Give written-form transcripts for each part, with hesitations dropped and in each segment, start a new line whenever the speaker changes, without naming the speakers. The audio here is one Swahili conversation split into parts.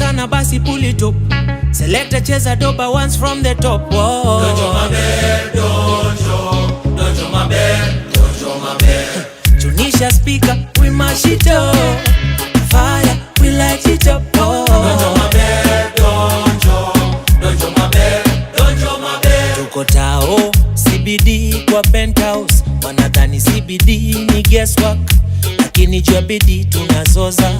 sana basi pull it up. Selector cheza doba once from the top. Whoa.
Dojo maber, dojo maber, dojo maber.
Tunisha speaker, we mash it up. Fire, we light it up. Oh.
Dojo maber, dojo maber, dojo maber.
Tuko tao, CBD kwa penthouse. Wanadhani CBD ni guesswork, lakini jua bidii tunazoza.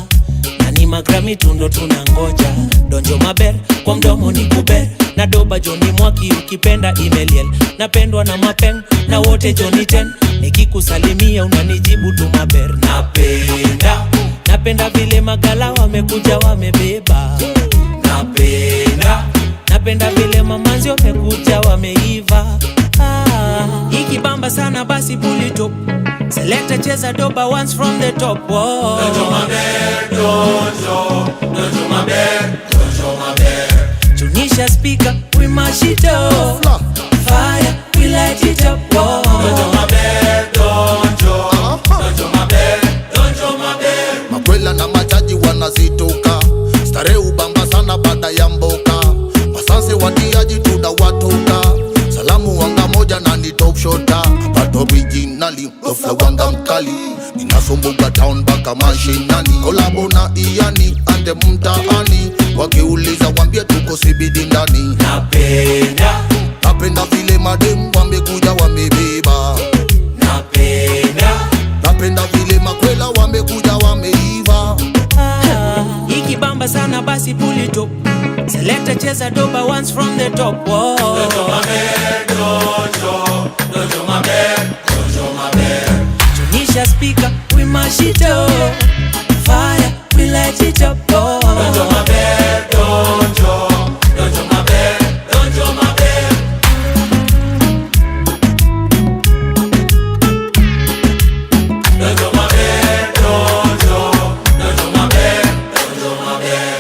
Na ni magrami tundo tunangoja. Donjo maber, kwa mdomo ni kuber. Na doba Johnny Mwaki ukipenda email. Napendwa na mapeng, na wote Johnny 10. Nikikusalimia unanijibu tu maber. Napenda vile magala wamekuja wamebeba. Napenda vile mamanzi wamekuja wameiva. Ikibamba sana basi pull it up. Selector cheza doba once from the top. Whoa.
Dojo maber, dojo maber, dojo maber.
Tunisha speaker, we mash it up. Fire, we light it up. Whoa.
Dojo maber, dojo maber, dojo maber.
Makwela na majaji wanazitoka, stare ubamba sana baada ya mboka. Masanse watiaji tunawatoka, salamu wanga moja na ni top shota. But originally, the wanga mkali, ninasumbuka town baka mashinani. Kolabo na Iyani, ande mtaani, wakiuliza wambie tuko CBD ndani. Napenda vile madem wamekuja wamebeba. Napenda vile makwela wamekuja wameiva.
Ikibamba sana basi pull it up. Selector cheza doba once from the top. Whoa.
Dojo maber, dojo maber, dojo maber.
Tunisha speaker, we mash it up. Fire, we light it up. Oh.
Dojo maber, dojo maber, dojo maber. Dojo maber, dojo maber, dojo maber.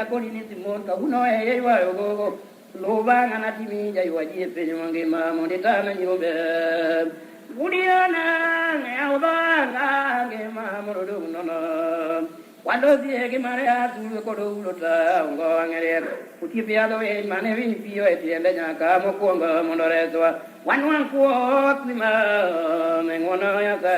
Koni ni timon ka uno e wa go lo ba na timi ja yo ji pe mangi ma mo de ta na nyobe budiana ne au ba na ge ma mo do no no quando si e che mare a tu ko do lo ta ngo ngere uti pe ado e mane vi pio e tiende nya ka mo ko ngo mo do re to wan wan ko mi ma me ngono ya ka